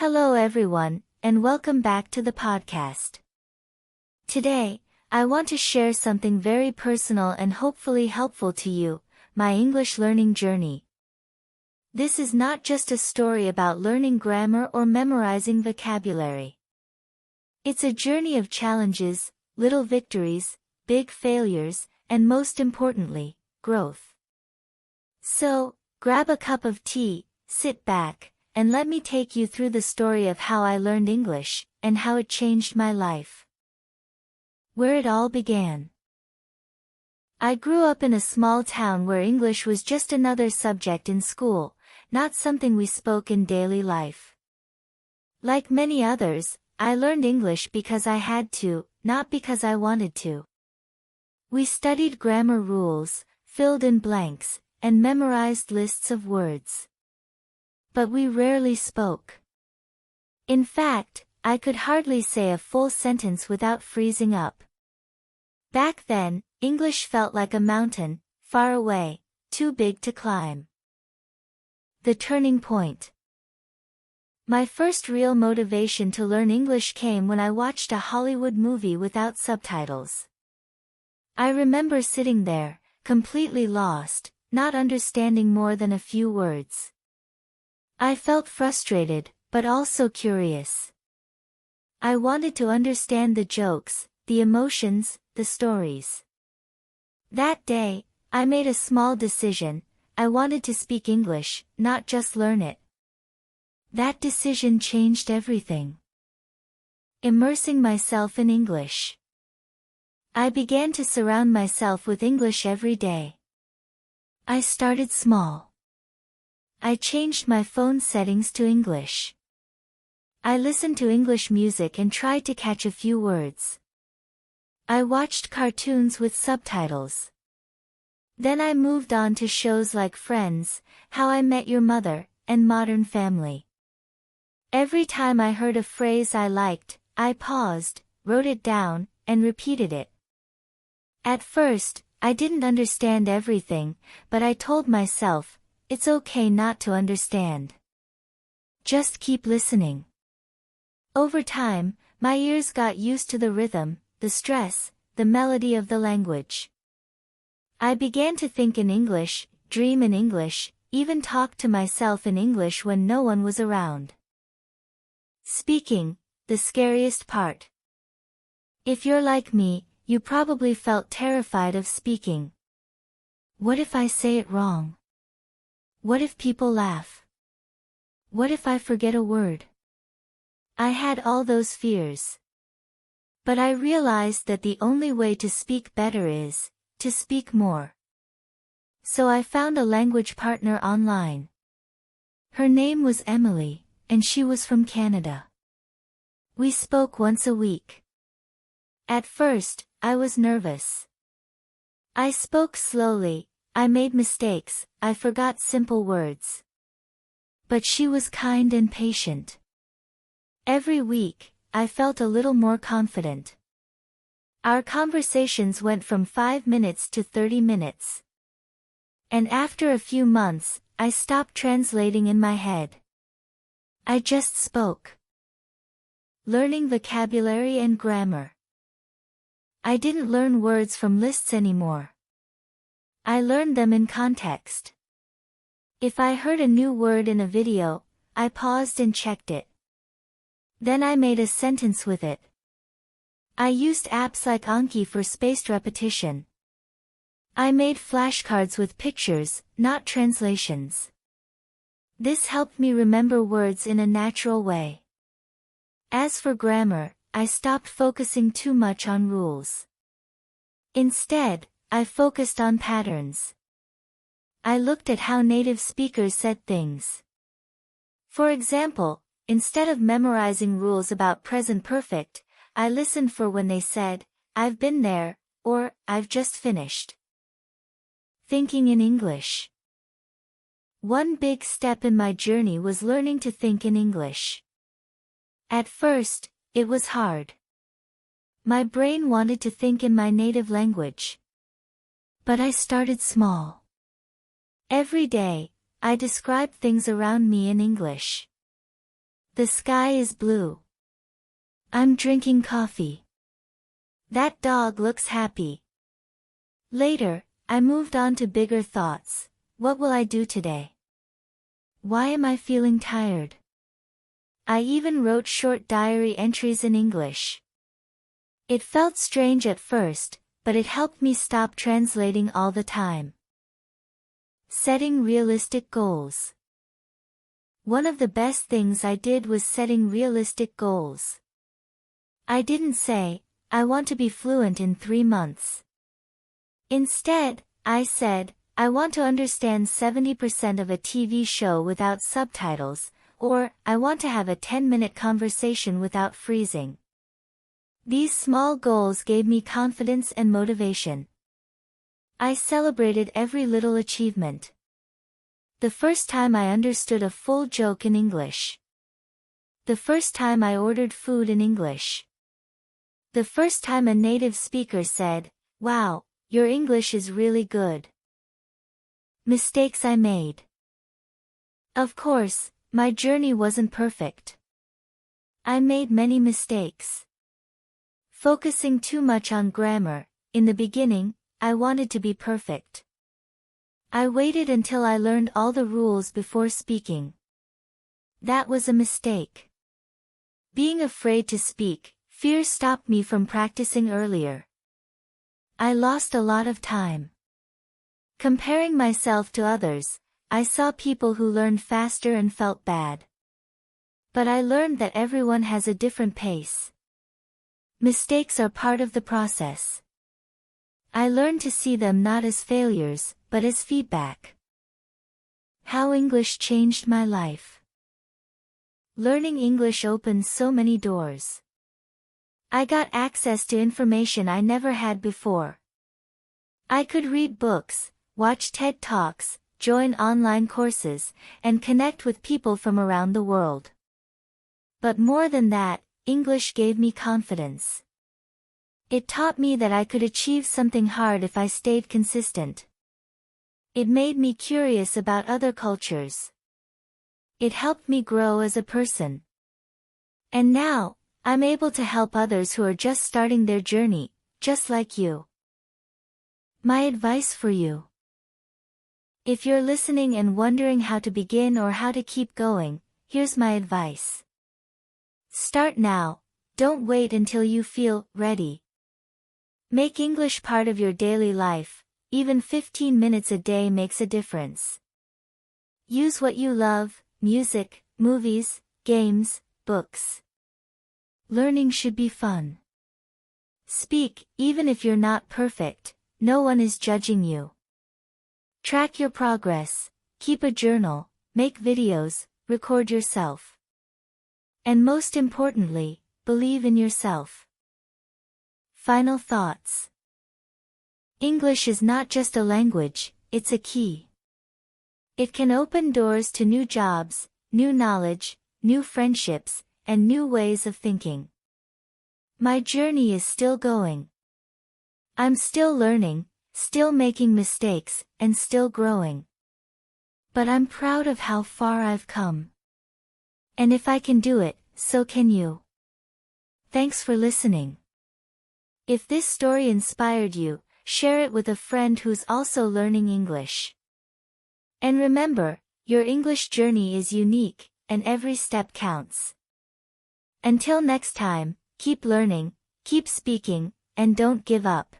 Hello everyone, and welcome back to the podcast. Today, I want to share something very personal and hopefully helpful to you, my English learning journey. This is not just a story about learning grammar or memorizing vocabulary. It's a journey of challenges, little victories, big failures, and most importantly, growth. So, grab a cup of tea, sit back, and let me take you through the story of how I learned English, and how it changed my life. Where it all began. I grew up in a small town where English was just another subject in school, not something we spoke in daily life. Like many others, I learned English because I had to, not because I wanted to. We studied grammar rules, filled in blanks, and memorized lists of words. But we rarely spoke. In fact, I could hardly say a full sentence without freezing up. Back then, English felt like a mountain, far away, too big to climb. The turning point. My first real motivation to learn English came when I watched a Hollywood movie without subtitles. I remember sitting there, completely lost, not understanding more than a few words. I felt frustrated, but also curious. I wanted to understand the jokes, the emotions, the stories. That day, I made a small decision. I wanted to speak English, not just learn it. That decision changed everything. Immersing myself in English. I began to surround myself with English every day. I started small. I changed my phone settings to English. I listened to English music and tried to catch a few words. I watched cartoons with subtitles. Then I moved on to shows like Friends, How I Met Your Mother, and Modern Family. Every time I heard a phrase I liked, I paused, wrote it down, and repeated it. At first, I didn't understand everything, but I told myself, it's okay not to understand. Just keep listening. Over time, my ears got used to the rhythm, the stress, the melody of the language. I began to think in English, dream in English, even talk to myself in English when no one was around. Speaking, the scariest part. If you're like me, you probably felt terrified of speaking. What if I say it wrong? What if people laugh? What if I forget a word? I had all those fears. But I realized that the only way to speak better is to speak more. So I found a language partner online. Her name was Emily, and she was from Canada. We spoke once a week. At first, I was nervous. I spoke slowly. I made mistakes, I forgot simple words. But she was kind and patient. Every week, I felt a little more confident. Our conversations went from 5 minutes to 30 minutes. And after a few months, I stopped translating in my head. I just spoke. Learning vocabulary and grammar. I didn't learn words from lists anymore. I learned them in context. If I heard a new word in a video, I paused and checked it. Then I made a sentence with it. I used apps like Anki for spaced repetition. I made flashcards with pictures, not translations. This helped me remember words in a natural way. As for grammar, I stopped focusing too much on rules. Instead, I focused on patterns. I looked at how native speakers said things. For example, instead of memorizing rules about present perfect, I listened for when they said, I've been there, or I've just finished. Thinking in English. One big step in my journey was learning to think in English. At first, it was hard. My brain wanted to think in my native language. But I started small. Every day, I described things around me in English. The sky is blue. I'm drinking coffee. That dog looks happy. Later, I moved on to bigger thoughts. What will I do today? Why am I feeling tired? I even wrote short diary entries in English. It felt strange at first, but it helped me stop translating all the time. Setting realistic goals. One of the best things I did was setting realistic goals. I didn't say, I want to be fluent in 3 months. Instead, I said, I want to understand 70% of a TV show without subtitles, or, I want to have a 10-minute conversation without freezing. These small goals gave me confidence and motivation. I celebrated every little achievement. The first time I understood a full joke in English. The first time I ordered food in English. The first time a native speaker said, "Wow, your English is really good." Mistakes I made. Of course, my journey wasn't perfect. I made many mistakes. Focusing too much on grammar. In the beginning, I wanted to be perfect. I waited until I learned all the rules before speaking. That was a mistake. Being afraid to speak, fear stopped me from practicing earlier. I lost a lot of time. Comparing myself to others, I saw people who learned faster and felt bad. But I learned that everyone has a different pace. Mistakes are part of the process. I learned to see them not as failures, but as feedback. How English changed my life. Learning English opened so many doors. I got access to information I never had before. I could read books, watch TED Talks, join online courses, and connect with people from around the world. But more than that, English gave me confidence. It taught me that I could achieve something hard if I stayed consistent. It made me curious about other cultures. It helped me grow as a person. And now, I'm able to help others who are just starting their journey, just like you. My advice for you. If you're listening and wondering how to begin or how to keep going, here's my advice. Start now, don't wait until you feel ready. Make English part of your daily life, even 15 minutes a day makes a difference. Use what you love, music, movies, games, books. Learning should be fun. Speak, even if you're not perfect, no one is judging you. Track your progress, keep a journal, make videos, record yourself. And most importantly, believe in yourself. Final thoughts. English is not just a language, it's a key. It can open doors to new jobs, new knowledge, new friendships, and new ways of thinking. My journey is still going. I'm still learning, still making mistakes, and still growing. But I'm proud of how far I've come. And if I can do it, so can you. Thanks for listening. If this story inspired you, share it with a friend who's also learning English. And remember, your English journey is unique, and every step counts. Until next time, keep learning, keep speaking, and don't give up.